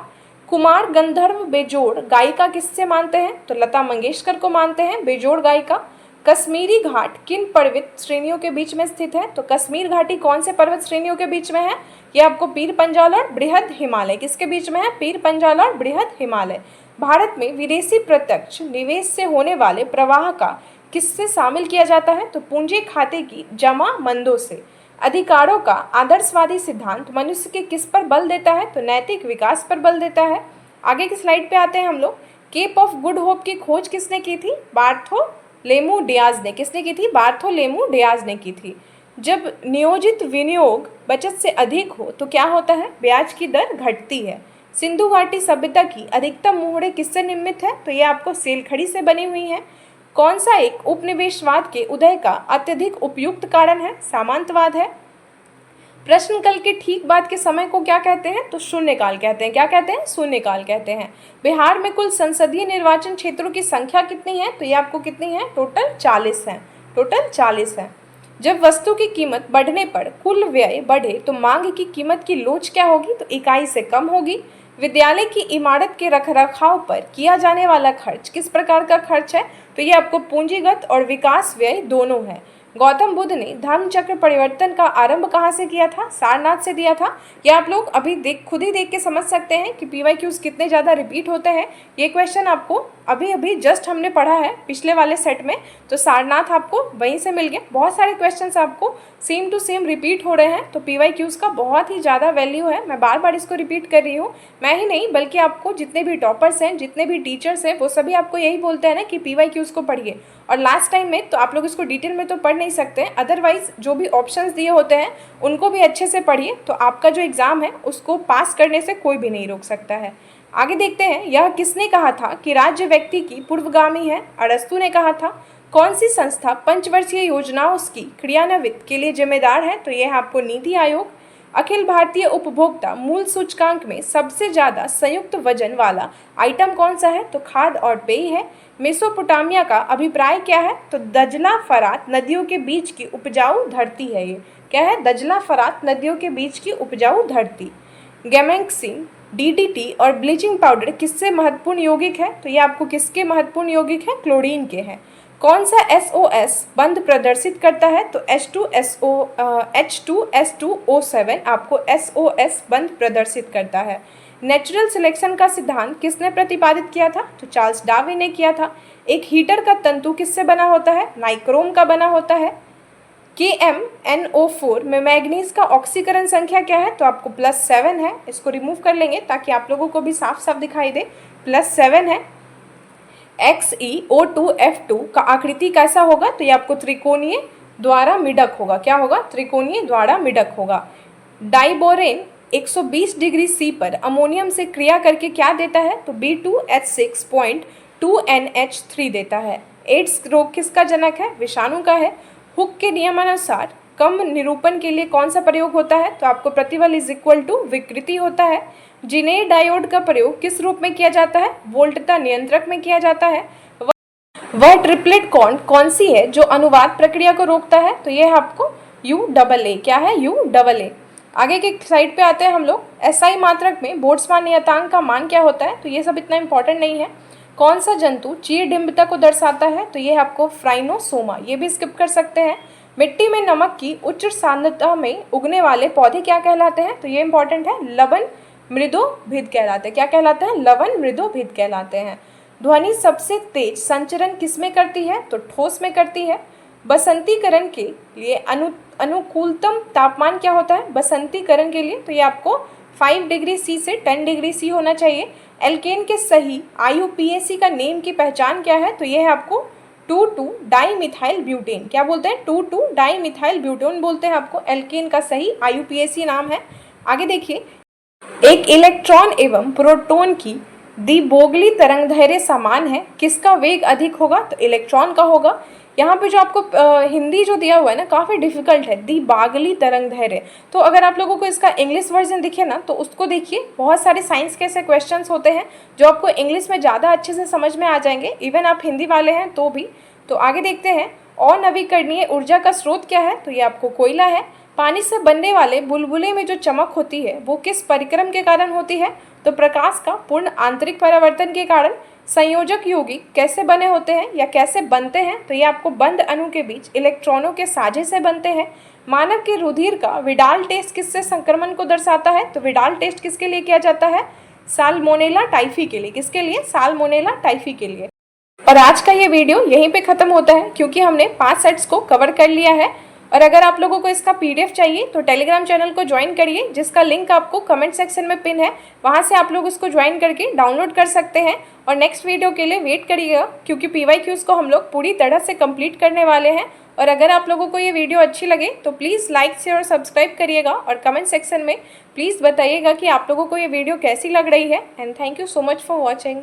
कुमार गंधर्व बेजोड़ गायिका किससे मानते हैं, तो लता मंगेशकर को मानते हैं बेजोड़ गायिका। कश्मीरी घाट किन पर्वत श्रेणियों के बीच में स्थित है, तो कश्मीर घाटी कौन से पर्वत श्रेणियों के बीच में है, ये आपको पीर पंजाल और बृहद हिमालय किसके बीच में है, पीर पंजाल और बृहद हिमालय। भारत में विदेशी प्रत्यक्ष निवेश से होने वाले प्रवाह का किससे शामिल किया जाता है, तो पूंजी खाते की जमा मंदों से। अधिकारों का आदर्शवादी सिद्धांत मनुष्य के किस पर बल देता है, तो नैतिक विकास पर बल देता है। आगे की स्लाइड पे आते हैं हम लोग। केप ऑफ गुड होप की खोज किसने की थी, बार्थोलेमू डियाज ने। किसने की थी, बार्थोलेमू डियाज ने की थी। जब नियोजित विनियोग बचत से अधिक हो तो क्या होता है, ब्याज की दर घटती है। सिंधु घाटी सभ्यता की अधिकतम मोहरें किससे निर्मित है, तो ये आपको सेलखड़ी से बनी हुई है। कौन सा एक उपनिवेशवाद के उदय का अत्यधिक उपयुक्त कारण है, सामंतवाद है। प्रश्नकाल के ठीक बाद के समय को क्या कहते हैं, तो शून्यकाल कहते हैं। क्या कहते हैं, शून्यकाल कहते हैं। बिहार में कुल संसदीय निर्वाचन क्षेत्रों की संख्या कितनी है, तो ये आपको कितनी है, टोटल 40 है। टोटल 40 है। जब वस्तु की कीमत बढ़ने पर कुल व्यय बढ़े तो मांग की कीमत की लोच क्या होगी, तो इकाई से कम होगी। विद्यालय की इमारत के रखरखाव पर किया जाने वाला खर्च किस प्रकार का खर्च है? तो ये आपको पूंजीगत और विकास व्यय दोनों है। गौतम बुद्ध ने धर्म चक्र परिवर्तन का आरंभ कहाँ से किया था? सारनाथ से दिया था। ये आप लोग अभी खुद ही देख के समझ सकते हैं कि PYQs कितने ज़्यादा रिपीट होते हैं। ये क्वेश्चन आपको अभी जस्ट हमने पढ़ा है पिछले वाले सेट में, तो सारनाथ आपको वहीं से मिल गया। बहुत सारे क्वेश्चंस आपको सेम टू सेम रिपीट हो रहे हैं, तो PYQs का बहुत ही ज़्यादा वैल्यू है। मैं बार बार इसको रिपीट कर रही हूँ, मैं ही नहीं बल्कि आपको जितने भी टॉपर्स हैं, जितने भी टीचर्स हैं, वो सभी आपको यही बोलते हैं ना कि PYQs को पढ़िए। और लास्ट टाइम में तो आप लोग इसको डिटेल में तो पढ़ नहीं सकते हैं, अदरवाइज जो भी ऑप्शंस दिए होते हैं उनको भी अच्छे से पढ़िए, तो आपका जो एग्ज़ाम है उसको पास करने से कोई भी नहीं रोक सकता है। आगे देखते हैं, यह किसने कहा था कि राज्य व्यक्ति की पूर्वगामी है? अरस्तु ने कहा था। कौन सी संस्था पंचवर्षीय योजनाओं की क्रियान्वित के लिए जिम्मेदार है? तो यह है आपको नीति आयोग। अखिल भारतीय उपभोक्ता मूल्य सूचकांक में सबसे ज़्यादा संयुक्त वजन वाला आइटम कौन सा है? तो खाद्य और पेय है। मेसोपोटामिया का अभिप्राय क्या है? तो दजला फरात नदियों के बीच की उपजाऊ धरती है। ये क्या है? दजला फरात नदियों के बीच की उपजाऊ धरती। गैमेक्सिन, DDT और ब्लीचिंग पाउडर किससे महत्वपूर्ण यौगिक है? तो ये आपको किसके महत्वपूर्ण यौगिक है? क्लोरीन के हैं। कौन सा SOS बंध प्रदर्शित करता है? तो H2SO7 आपको SOS बंध प्रदर्शित करता है। नेचुरल सिलेक्शन का सिद्धांत किसने प्रतिपादित किया था? तो चार्ल्स डार्विन ने किया था। एक हीटर का तंतु किससे बना होता है? नाइक्रोम का बना होता है। KMnO4 में मैग्नीज का ऑक्सीकरण संख्या क्या है? तो आपको +7 है। इसको रिमूव कर लेंगे ताकि आप लोगों को भी साफ साफ दिखाई दे। +7 है। XeO2F2 का आकृति कैसा होगा? तो ये आपको त्रिकोणीय द्वारा मिडक होगा। क्या होगा? त्रिकोणीय द्वारा मिडक होगा। डाइबोरेन 120 डिग्री C पर अमोनियम से क्रिया करके क्या देता है? तो B2H6.2NH3 देता है। एड्स रोग किसका जनक है? विषाणु का है। हुक के नियमानुसार कम निरूपण के लिए कौन सा प्रयोग होता है? तो आपको प्रतिबल = विकृति होता है। जिनेर डायोड का प्रयोग किस रूप में किया जाता है? वोल्टता नियंत्रक में किया जाता है। वह ट्रिपलेट कौन सी है जो अनुवाद प्रक्रिया को रोकता है? तो यह है आपको UAA। क्या है? UAA। आगे के साइड पे आते हैं हम लोग। SI मात्रक में बोल्ट्जमान नियतांक का मान क्या होता है? तो ये सब इतना इंपॉर्टेंट नहीं है। कौन सा जंतु चीड़ डिम्बता को दर्शाता है? तो ये है आपको फ्राइनोसोमा। ये भी स्किप कर सकते हैं। मिट्टी में नमक की उच्च सांद्रता में उगने वाले पौधे क्या कहलाते हैं? तो ये इंपॉर्टेंट है। लवण मृदोभिद कहलाते हैं। क्या कहलाते हैं? लवण मृदोभिद कहलाते हैं। ध्वनि सबसे तेज संचरण किसमें करती है? तो ठोस में करती है। बसंतीकरण के लिए अनुकूलतम तापमान क्या होता है? बसंतीकरण के लिए तो ये आपको 5 डिग्री C से 10 डिग्री C होना चाहिए। एल्केन के सही IUPAC का नेम की पहचान क्या है? तो ये है आपको 2,2-डाइमिथाइल ब्यूटेन। क्या बोलते हैं? 2,2-डाइमिथाइल ब्यूटेन बोलते हैं आपको। एल्केन का सही IUPAC नाम है। आगे देखिए, एक इलेक्ट्रॉन एवं प्रोटॉन की द्विबोगली तरंगदैर्घ्य समान है, किसका वेग अधिक होगा? तो इलेक्ट्रॉन का होगा। यहाँ पे जो आपको हिंदी जो दिया हुआ है ना, काफ़ी डिफिकल्ट है, द्विबागली तरंगदैर्घ्य। तो अगर आप लोगों को इसका इंग्लिश वर्जन दिखे ना तो उसको देखिए। बहुत सारे साइंस के ऐसे क्वेश्चंस होते हैं जो आपको इंग्लिश में ज़्यादा अच्छे से समझ में आ जाएंगे, इवन आप हिंदी वाले हैं तो भी। तो आगे देखते हैं, अनवीकरणीय ऊर्जा का स्रोत क्या है? तो ये आपको कोयला है। पानी से बनने वाले बुलबुले में जो चमक होती है वो किस परिक्रम के कारण होती है? तो प्रकाश का पूर्ण आंतरिक परावर्तन के कारण। संयोजक यौगिक कैसे बने होते हैं या कैसे बनते हैं? तो ये आपको बंद अणु के बीच इलेक्ट्रॉनों के साझे से बनते हैं। मानव के रुधिर का विडाल टेस्ट किससे संक्रमण को दर्शाता है? तो विडाल टेस्ट किसके लिए किया जाता है? साल्मोनेला टाइफी के लिए। किसके लिए? साल्मोनेला टाइफी के लिए। और आज का ये वीडियो यहीं पे खत्म होता है क्योंकि हमने 5 सेट्स को कवर कर लिया है। और अगर आप लोगों को इसका PDF चाहिए तो टेलीग्राम चैनल को ज्वाइन करिए, जिसका लिंक आपको कमेंट सेक्शन में पिन है। वहां से आप लोग उसको ज्वाइन करके डाउनलोड कर सकते हैं। और नेक्स्ट वीडियो के लिए वेट करिएगा क्योंकि PYQs को हम लोग पूरी तरह से कंप्लीट करने वाले हैं। और अगर आप लोगों को ये वीडियो अच्छी लगे तो प्लीज़ लाइक शेयर और सब्सक्राइब करिएगा और कमेंट सेक्शन में प्लीज़ बताइएगा कि आप लोगों को ये वीडियो कैसी लग रही है। And thank you so much for watching.